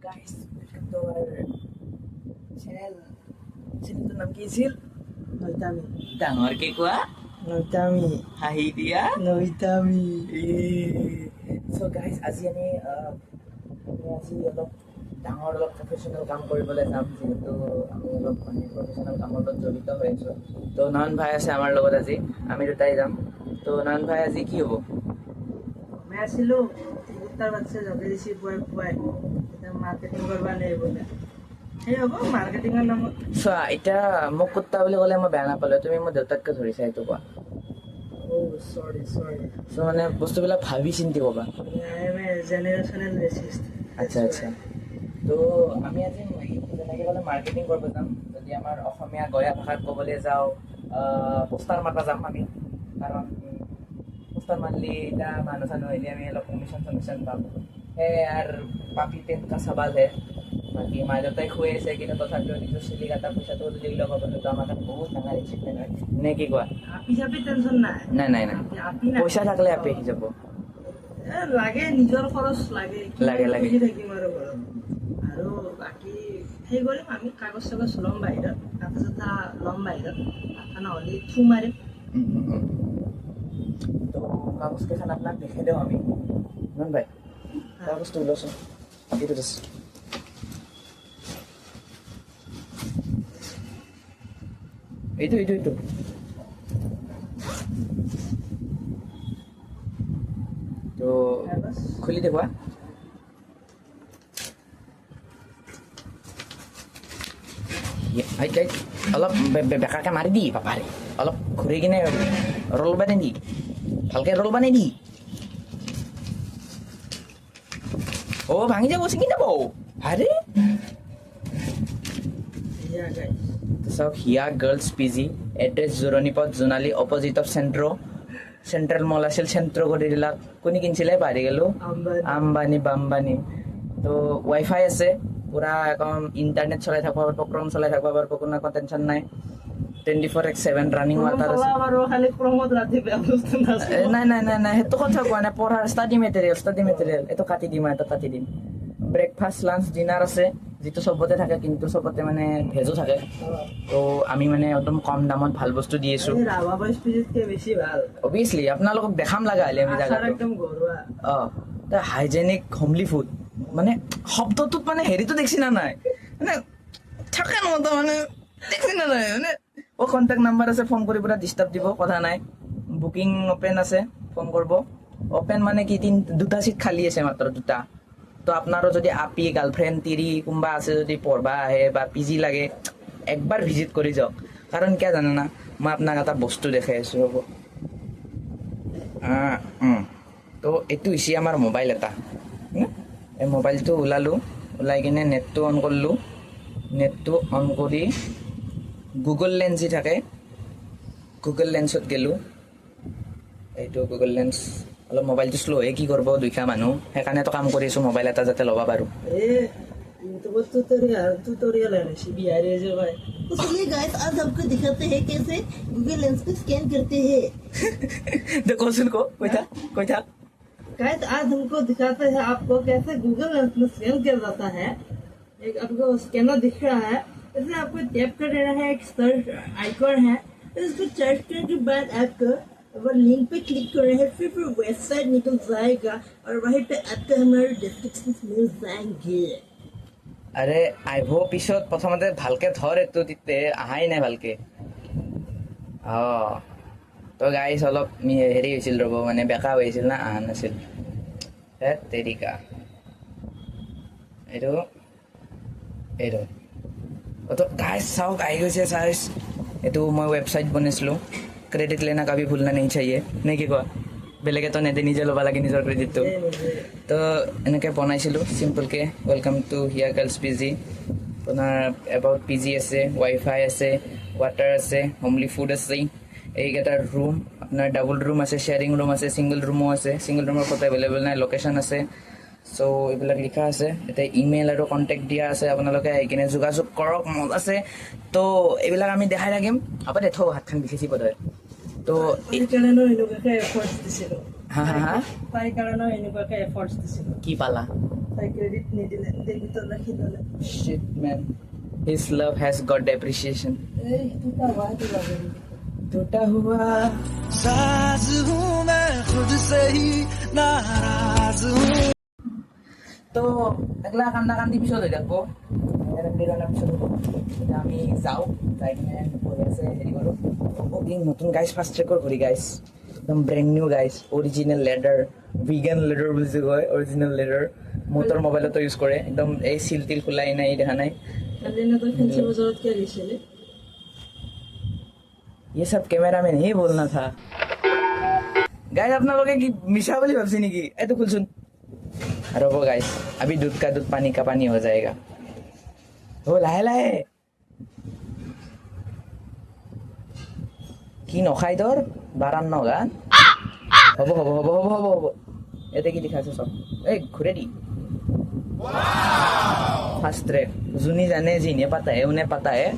guys, welcome to our channel. Channel নাম কি ছিল? নৈতামি ডাঙৰকে কোৱা। নৈতামি হাঁহি দিয়া। নৈতামি So guys, আজি আমি অলপ ডাঙৰ প্ৰফেশ্যনেল কাম কৰিবলৈ যাম, যিহেতু আমি অলপ প্ৰফেশ্যনেল কামৰ লগত জড়িত হৈ আছোঁ। তো নয়ন ভাই আছে আমাৰ লগত আজি, আমি দুটাই যাম। তো নয়ন ভাই আজি কি হ'ব? মই আছিলো কুত্তাৰ বাচ্চা জগে দিছি পুৱাই পুৱাই এতিয়া মাৰ্কেটিং কৰিব লাগিব সেই হ'ব মাৰ্কেটিঙৰ নামত চোৱা, এতিয়া মোক কুত্তা বুলি ক'লে মই বেয়া নাপালোঁ, তুমি মোৰ দেউতাতকৈ ধৰিছা, সেইটো কোৱা। চৰি চ' মানে বস্তুবিলাক ভাবি চিন্তি ক'বা। জেনেৰেশ্যনেল ৰেচিষ্ট আচ্ছা আচ্ছা। তো আমি আজি যেনেকৈ ক'লে মাৰ্কেটিং কৰিব যাম। যদি আমাৰ অসমীয়া গয়া ভাষাত ক'বলৈ যাওঁ, পোষ্টাৰ মাতা যাম আমি, কাৰণ পোষ্টাৰ মাৰিলে এতিয়া মানুহ চানুহ আহিলে আমি অলপ কমিশ্যন চমিশ্যন পাম। সেয়ে আৰু পাপি তেনেকুৱা চাবাল হে। বাকী মা দেউতাই খুৱাই আছে, কিন্তু তথাপিও নিজৰ চুলি কাটা পইচাটো যদি ল'ব পাৰোঁ, সেইটো আমাৰ কাৰণে বহুত ডাঙৰ এচিভমেণ্ট হয়, নে কি কোৱা? আপি চাপি টেনশ্যন নাই নাই আপি নাই পইচা থাকিলে আপি আহি যাব। লাগে নিজৰ খৰচ লাগে লাগে। খুজি থাকিম আৰু ঘৰত আৰু বাকী সেই কৰিম আমি কাগজ চাগজ ল'ম বাহিৰত আঠা চাঠা ল'ম বাহিৰত আঠা নহ'লে থু মাৰিম তো কাগজকেইখন আপোনাক দেখাই দিওঁ আমি। নন ভাই, কাগজটো ওলাচোন, এইটোত আছে। এইটো তো খুলি দেখুৱা। অলপ বেকাকে মাৰি দি পাপাৰে, অলপ ঘূৰি কিনে ৰল বানে দি, ভালকে ৰল বানে দি। অ' ভাঙি যাব, ছিঙি যাব। আৰে চাওক, হিয়া গাৰ্লছ PG, এড্ৰেছ জোৰণীপথ জোনালী, অপজিট অফ চেণ্ট্ৰেল মল আছিল, চেণ্ট্ৰ কৰি দিলা। কোনে কিনিছিলে পাহৰি গ'লোঁ, আম্বানী বাম্বানী। তো ৱাইফাই আছে, পুৰা একদম ইণ্টাৰনেট চলাই থাকিব পাৰিব, ক্ৰম চলাই থাকিব পাৰিব, কোনো একো টেনশ্যন নাই। 24/7 ৰানিং ৱাটাৰ আছে। নাই, সেইটো কথা কোৱা নাই, পঢ়াৰ ষ্টাডি মেটেৰিয়েল এইটো কাটি দিম, ব্ৰেকফাষ্ট লাঞ্চ ডিনাৰ আছে, যিটো চবতে থাকে, কিন্তু চবতে মানে ভেজো থাকে। তো আমি মানে একদম কম দামত ভাল বস্তু দি আছোঁ। অভিয়াছলি আপোনালোকক দেখাম লগা হ'লে আমি জাগাটো। অঁ, হাইজেনিক হোমলি ফুড, মানে শব্দটোত মানে হেৰিটো দেখছি না নাই, মানে থাকে ন, মানে দেখছি না নাই, মানে কণ্টেক্ট নাম্বাৰ আছে, ফোন কৰি পুৰা ডিষ্টাৰ্ব দিব, কথা নাই। বুকিং অপেন আছে, ফোন কৰিব। অপেন মানে কি, দুটা চিট খালী আছে, মাত্ৰ দুটা। তো আপোনাৰো যদি আপি গাৰ্লফ্ৰেণ্ড তিৰি কোনোবা আছে, যদি পঢ়বা আহে বা PG লাগে, একবাৰ ভিজিট কৰি যাওক। কাৰণ কিয় জানে না, মই আপোনাক এটা বস্তু দেখাই আছোঁ, হ'ব। তো এইটো হৈছে আমাৰ মোবাইল এটা। এই মোবাইলটো ওলাই কিনে নেটটো অন কৰিলোঁ। নেটটো অন কৰি গুগল লেন্স যি থাকে, গুগল লেন্সত গ'লোঁ। এইটো গুগল লেন্স। অলপ মোবাইলটো শ্ল' কি কৰিব, দুখীয়া মানুহ, সেইকাৰণেতো কাম কৰি আছোঁ, মোবাইল এটা যাতে ল'ব পাৰোঁ। तो चलिए गाइस, आज आपको दिखाते हैं कैसे गूगल लेंस को स्कैन करते हैं। देखो कोई था गाइस, आज हमको दिखाते हैं आपको कैसे गूगल लेंस में स्कैन किया जाता है। एक आपको स्कैनर दिख रहा है, इसमें आपको टैप कर देना है, एक सर्च आइकॉन है, इसको सर्च करने के बाद आपको वो लिंक पे क्लिक करना है, फिर वेबसाइट निकल जाएगा और वहीं पे आपको हमारे डिस्क्रिप्शन मिल जाएंगे। আৰে আহিব পিছত, প্ৰথমতে ভালকে ধৰ, এইটো তিতে আহাই নাই ভালকে। তো গাইছ অলপ হেৰি হৈছিল, ৰ'ব, মানে বেকা হৈ আছিল না, অহা নাছিল। তেৰিকা এইটো তো গাইছ চাওক, আহি গৈছে চাইজ। এইটো মই ৱেবছাইট বনাইছিলোঁ, ক্ৰেডিট লেনা কাভি ভুলনা নেহি চাহিয়ে, নে কি কোৱা? বেলেগেতো নেদে, নিজে ল'ব লাগে নিজৰ ক্ৰেডিটটো। তো এনেকৈ বনাইছিলোঁ চিম্পলকৈ। ৱেলকাম টু হিয়া গাৰ্লছ PG। আপোনাৰ এবাউট PG আছে, ৱাইফাই আছে, ৱাটাৰ আছে, হোমলি ফুড আছে। এইকেইটা ৰুম আপোনাৰ ডাবল ৰুম আছে, শ্বেয়াৰিং ৰুম আছে, ছিংগল ৰুমো আছে। ছিংগল ৰুমৰ ক'তো এভেইলেবল নাই, লোকেশ্যন আছে। চ' এইবিলাক লিখা আছে, এতিয়া ইমেইল আৰু কণ্টেক্ট দিয়া আছে, আপোনালোকে আহি কিনে যোগাযোগ কৰক, মত আছে। তো এইবিলাক আমি দেখাই থাকিম। হ'ব দে, থৌ, হাতখন বিশেষি পদয়। তো এনেকুৱাকে এফৰ্টছ দিছিলোঁ, হা তাই কাৰণেও এনেকুৱাকে এফৰ্টছ দিছিলোঁ। কি পালা? তাই ক্রেডিট নিদিলে দেখি তো রাখি দলে Shit, man. His love has got appreciation. এই দুটা বাড়ি লাগে टूटा हुआ साज हूँ मैं खुद से ही नाराज हूँ তো একলা কান্দা কান্দি পিছত হৈ থাকব পিছত হ'ব এতিয়া আমি যাওঁ যাই কিনে বহি আছে হেৰি কৰোঁ অ'পিং নতুন গাইজ ফাৰ্ষ্ট ট্ৰেকৰ ঘড়ী গাইজ একদম brand new guys original leather vegan leather বুলি যে কয় অৰিজিনেল লেডাৰ মোটৰ মোবাইলতো ইউজ কৰে একদম এই চিল তিল খোলাই নাই দেখা নাই কালি না তো ফেন্সি বাজারত কে গেছিলে ये सब कैमरा में नहीं बोलना था गाइस अपना लोग की मिशा वाली भावसी नहीं की ऐ तो खुल सुन रहो गाइस अभी दूध का दूध पानी का पानी हो जाएगा ओ लाहे लाहे কি নখাই তোর বারান নগা হব হব হব হব হব হব এতে কি লিখা আছে সব এই ঘুরে দি ফার্স্ট ট্রেক যোনি জানে যিনে পাতাহে উনে পাতাহে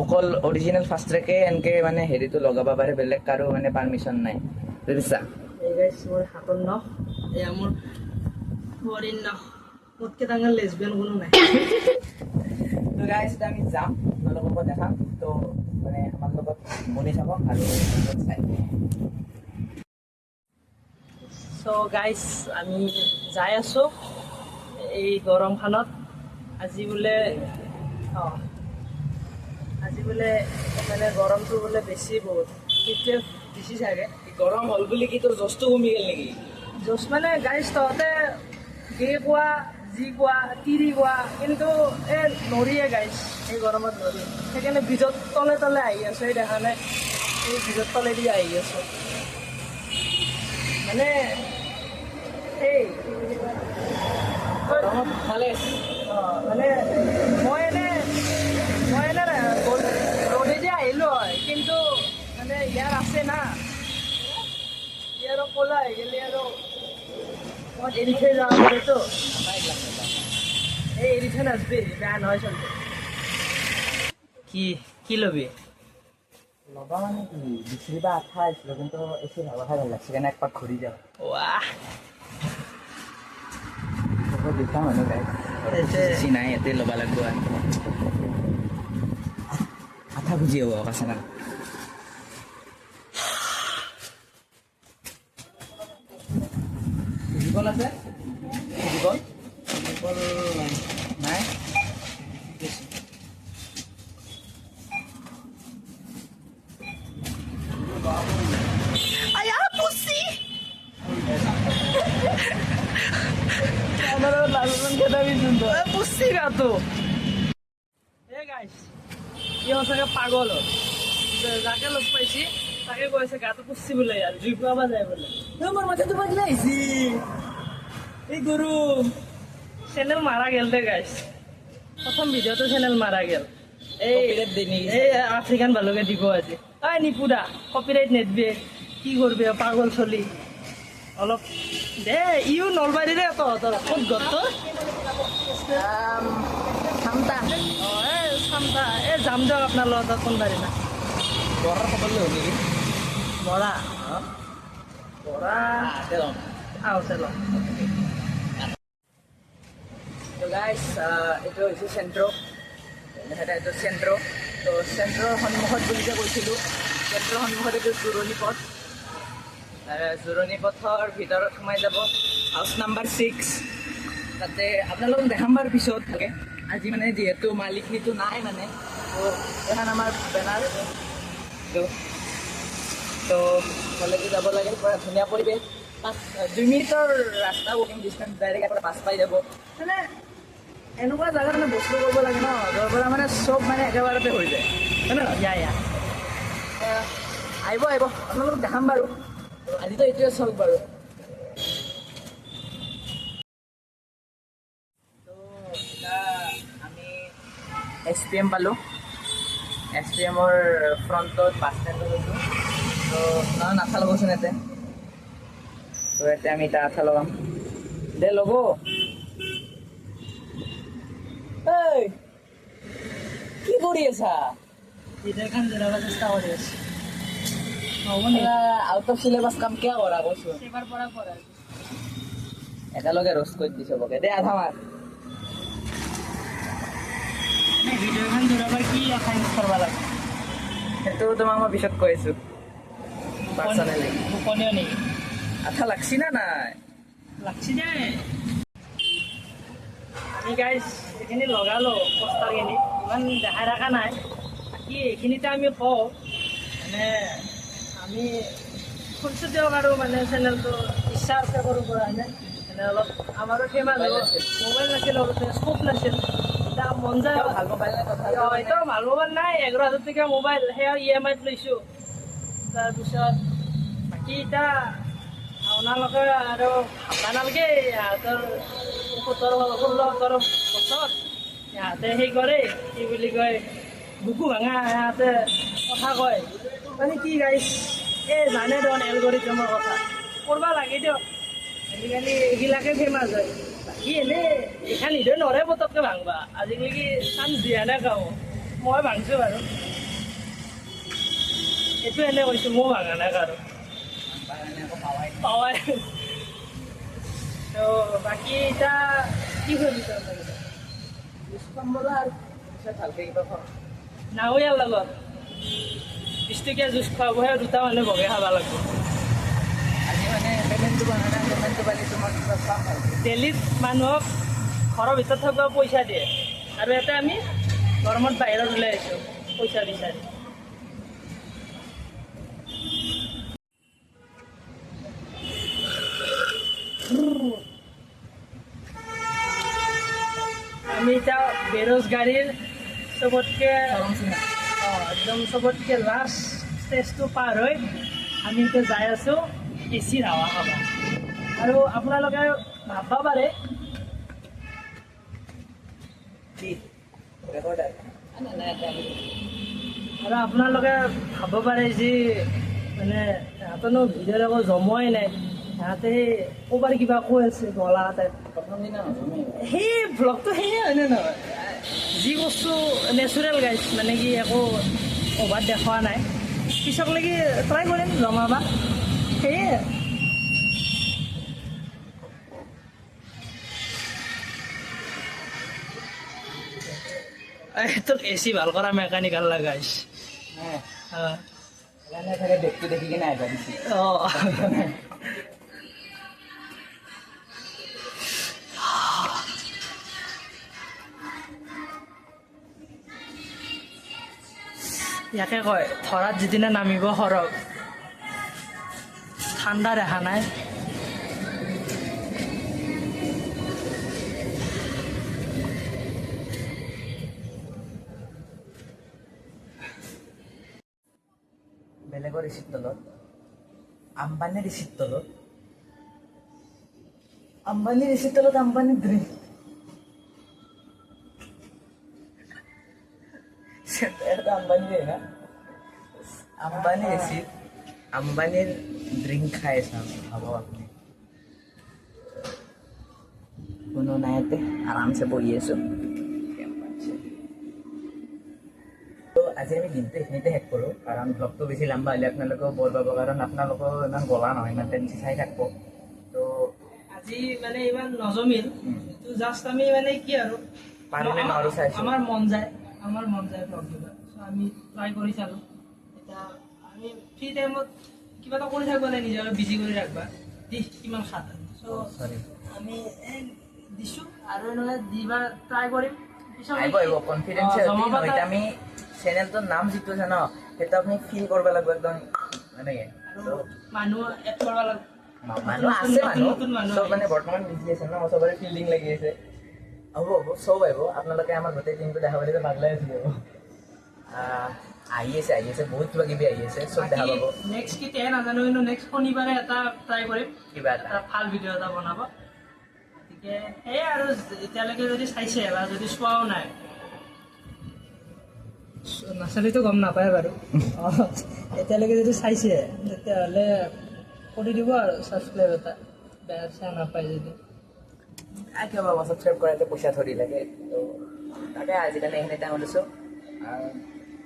অকল অৰিজিনেল ফাৰ্ষ্ট ট্ৰেকে এনেকে মানে হেৰিটো লগাব পাৰে বেলেগ কাৰো মানে পাৰমিশ্যন নাই বুজিছা এই গাইস মোৰ হাতৰ নখ এই আমাৰ ফৰিন নখ মোটকে ডাঙৰ লেসবিয়ান কোনো নাই তো গাইজ আমি যাম আপোনালোকক দেখাম তো মানে আমাৰ লগত বনি চাব আৰু চাই সো গাইস আমি যাই আছো এই গৰমখানত আজি বোলে আজি বোলে মানে গৰমটো বোলে বেছি বহুত কেতিয়া বেছি চাগে গৰম হ'ল বুলি কি তোৰ জছটো কমি গ'ল নেকি জোচ মানে গাইছ তহঁতে গে কোৱা যি কোৱা তিৰি কোৱা কিন্তু এই নৰিয়ে গাইছ এই গৰমত নৰি সেইকাৰণে ব্ৰিজত তলে তলে আহি আছো এই দেখা নাই এই ব্ৰিজত তলেদি আহি আছো মানে এই গৰমত ভালে মানে মই এনে ৰ'দেদি আহিলোঁ হয় কিন্তু মানে ইয়াৰ আছে না ইয়াৰ ক'লা আহি গ'লে আৰু মই এৰি থৈ যাওঁ পাৰেতো এই এৰি থৈ নাযাবি বেয়া নহয় চলতে কি ল'বি ল'বা মানে কি বিচৰি বা আঠা আহিছিলোঁ কিন্তু এচি হাৱা খাই ভাল লাগছে কাৰণে একপাক ঘূৰি যাওঁ ৱাহ দেখা মানুহ গাইজ বেছি নাই ইয়াতে ল'ব লাগিব আৰু আঠা বুজি হ'ব আছে না জীৱল আছে জীৱল জীৱল নাই পুষ্টি গাতো এই গাইছ ই সঁচাকে পাগল যাকে লগ পাইছি তাকে কৈছে গাটো পুষ্টি বোলে আৰু জুই পুৱাব যায় বোলে মোৰ মাথাটো পাগলা আহিছে এই গৰু চেনেল মাৰা গেল দে গাইছ প্ৰথম ভিডিঅ'টো চেনেল মাৰা গেল এই এই আফ্ৰিকান ভালুকে দিব আজি ঐ নিপুৰা কপিৰাইট নেদবি কি কৰবি পাগল চলি অলপ দে ইও নলবাৰীৰে তহঁতৰ ক'ত গত চামটা এই চামটা এই যাম দিয়ক আপোনাৰ লগত কোনবাৰী না বৰাৰ খবৰ লৈ নেকি বৰা বৰা আহোঁতে লম তো গাইজ এইটো হৈছে চেণ্ট্ৰ' এইটো চেণ্ট্ৰ' তো চেণ্ট্ৰৰ সন্মুখত বুলি যে কৈছিলোঁ চেণ্ট্ৰৰ সন্মুখত এইটো জোৰণি পথ জোৰণি পথৰ ভিতৰত সোমাই যাব হাউচ নাম্বাৰ 6 তাতে আপোনালোকক দেখাম বাৰু পিছত থাকে আজি মানে যিহেতু মালিকনীটো নাই মানে তো এখন আমাৰ বেনাৰ তো কলেজে যাব লাগে পুৰা ধুনীয়া পৰিৱেশ 2 মিনিটৰ ৰাস্তা ৱাকিং ডিষ্টেঞ্চ ডাইৰেক্ট ইয়াৰ পৰা বাছ পাই যাব মানে এনেকুৱা জেগাত মানে বস্তু কৰিব লাগে ন য'ৰ পৰা মানে চব মানে একেবাৰতে হৈ যায় হয় ন ইয়া আহিব আহিব আপোনালোকক দেখাম বাৰু আজিতো এইটোৱে চল বাৰু তো এতিয়া আমি SPM পালোঁ SPMৰ ফ্ৰণ্টত বাছ ষ্টেণ্ডত আছোঁ তো আঠা ল'বচোন ইয়াতে তো ইয়াতে আমি এতিয়া আঠা লগাম দে ল'ব এই কি কৰি আছা এতিয়া কাম জনাব চেষ্টা কৰি আছোঁ আউট অফ সিলেবাস কাম কিয় কৰা কৈছোঁ এবাৰ পৰা কৰা একেলগে ৰোষ্ট কৰি দি চবকে দে আধা মাৰ ভিডিঅ' এখন ধৰাবাৰ কি আশা কৰিব লাগে সেইটো তোমাক মই পিছত কৈ আছো পাৰ্চনেলি গোপনীয় নেকি আঠা লাগছি না নাই লাগছি দে আমি গাইজ এইখিনি লগালো পোষ্টাৰখিনি ইমান দেখাই থকা নাই বাকী এইখিনিতে আমি কওঁ মানে আমি খুলিছোঁ দিয়ক আৰু মানে চেনেলটো ইচ্ছা আছে কৰোঁ পৰা হয়নে মানে অলপ আমাৰো ফেমাছ হ'ব মোবাইল নাছিল অলপতে স্কোপ নাছিল এতিয়া মন যায় ভাল মোবাইল নাই কথা এতিয়াও ভাল মোবাইল নাই 11,000 টকীয়া মোবাইল সেয়া EMI-ত লৈছোঁ তাৰপিছত বাকী এতিয়া আপোনালোকে আৰু ভাবা নালাগে ইহঁতৰ 17-16 বছৰ ইহঁতে সেই কৰে কি বুলি কয় বুকু ভাঙা ইহঁতে কথা কয় মানে কি গাইছ এই জানে দেখোন এলগৰিথমৰ কথা কৰিব লাগে দিয়ক আজিকালি এইবিলাকে ফেমাছ হয় বাকী এনেই এইখন নিদিয়ে নৰে পটককৈ ভাঙবা আজিকালি চান্স দিয়া নাই কাও মই ভাঙছোঁ বাৰু এইটো এনে কৈছোঁ মই ভাঙা নাই কাৰো পাৱাই তো বাকী এতিয়া কি ভাবিছ ভালকে কিবা খাওঁ নাৱৰীয়াৰ লগত 20 টকীয়া জুচ খুৱাবহে দুটা মানুহ বগে খাব লাগিব আজি মানে পেমেণ্টটো বনা নাই পেমেণ্টটো পালি তোমাক কিবা খাম ভালকে দিল্লীত মানুহক ঘৰৰ ভিতৰত থাকিব পইচা দিয়ে আৰু ইয়াতে আমি গৰমত বাহিৰত ওলাই আহিছোঁ পইচা বিচাৰি আমি এতিয়া বেৰোজগাৰীৰ চবতকৈ একদম চবতকৈ লাষ্ট ষ্টেজটো পাৰ হৈ আমি এতিয়া যাই আছোঁ এচিৰ হাৱা খাব আৰু আপোনালোকে ভাবিব পাৰে ৰেকৰ্ডাৰ আৰু আপোনালোকে ভাবিব পাৰে যে মানে সিহঁতনো ভিডিঅ'ত একো জমোৱাই নাই সিহঁতে ক'ৰবাৰ কিবা কৈ আছে গলা টাইপ প্ৰথম দিনা সেই ভ্লগটো সেয়ে হয়নে নহয় যি বস্তু নেচাৰেল গাইজ মানে কি একো অভাৰ দেখুওৱা নাই পিছকলৈকে ট্ৰাই কৰিম জমাবা সেয়ে তোক এচি ভাল কৰা মেকানিকেল লগাইছ সেইকাৰণে চাগে বেগটো দেখি কিনে আহিবা দিছে অঁ ইয়াকে কয় ধৰাত যিদিনা নামিব সৰগ ঠাণ্ডা দেখা নাই বেলেগৰ ৰিচিপ্ট তলত আম্বানীৰ ৰিচিপ্ট তলত আম্বানীৰ ৰিচিপ্ট তলত আম্বানীৰ ড্ৰিম এটা আম্বানীৰ না আম্বানীৰ ৰিচিপ্ট আম্বানীৰ ড্ৰিংক খাই চাম ভাব আপুনি কোনো নাই ইয়াতে আৰামছে বহি আছোঁ আজি আমি দিনটো এইখিনিতে শেষ কৰোঁ কাৰণ ব্লগটো বেছি লম্বা হ'লে আপোনালোকেও বৰ পাব কাৰণ আপোনালোকেও ইমান গলা নহয় ইমান টাইম চাই থাকিব তো আজি মানে ইমান নজমিল তো জাষ্ট আমি মানে কি আৰু পাৰিলে নোৱাৰোঁ চাইছোঁ আমাৰ মন যায় ব্লগ দিব চ' আমি ট্ৰাই কৰি চালোঁ এতিয়া আমি ফ্ৰী টাইমত কিবা এটা কৰি থাকিব লাগে নিজৰ বিজি কৰি ৰাখিবা কিমান খাতা চ' চৰি আমি দিছোঁ আৰু এনেকৈ দিবা ট্ৰাই কৰিম আহিব আহিব কনফিডেঞ্চ নহয় আমি চেনেলটোৰ নাম যিটো আছে ন সেইটো আপুনি ফিল কৰিব লাগিব একদম এনেকৈ মানুহ এড কৰিব লাগিব মানুহ আছে মানুহ চব মানে বৰ্তমান বিজি আছে ন চবৰে ফিল্ডিং লাগি আছে হ'ব হ'ব চব আহিব আপোনালোকে আমাৰ গোটেই টিমটো দেখা পালে পাগলাই আহি যাব আহি আছে বহুত কিবা কিবি আহি আছে চব দেখা পাব নেক্সট কেতিয়া নাজানো কিন্তু নেক্সট শনিবাৰে এটা ট্ৰাই কৰিম কিবা এটা এটা ভাল ভিডিঅ' এটা বনাব গতিকে সেয়ে আৰু এতিয়ালৈকে যদি চাইছে বা যদি চোৱাও নাই নাচালিতো গম নাপায় বাৰু এতিয়ালৈকে যদি চাইছে তেতিয়াহ'লে কৰি দিব আৰু ছাবস্ক্ৰাইব এটা বেয়া চেয়া নাপায় যদি কিয় পাব ছাবস্ক্ৰাইব কৰাতে পইচা থৰি লাগে তো তাকে আজিকালি এইখিনি টাইম দিছোঁ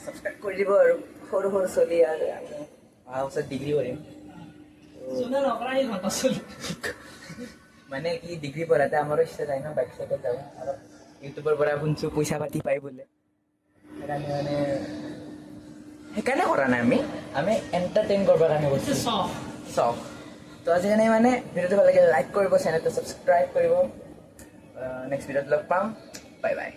ছাবস্ক্ৰাইব কৰি দিব আৰু সৰু সৰু চলি আৰু আমি অহা বছৰ ডিগ্ৰী কৰিম যোনে নকৰা সি ঘটা চলি মানে কি ডিগ্ৰী পঢ়াতে আমাৰো ইচ্ছা যায় ন বাইক চাইকত যাব আৰু ইউটিউবৰ পৰা শুনছোঁ পইচা পাতি পাই বোলে সেইকাৰণে কৰা নাই আমি এণ্টাৰটেইন কৰিবৰ কাৰণে इससे কৰিছোঁ शौक চখ তো আজিকালি মানে ভিডিঅ'টো ভাল লাগিলে লাইক কৰিব চেনেলটো ছাবস্ক্ৰাইব কৰিব নেক্সট ভিডিঅ'ত লগ পাম বাই বাই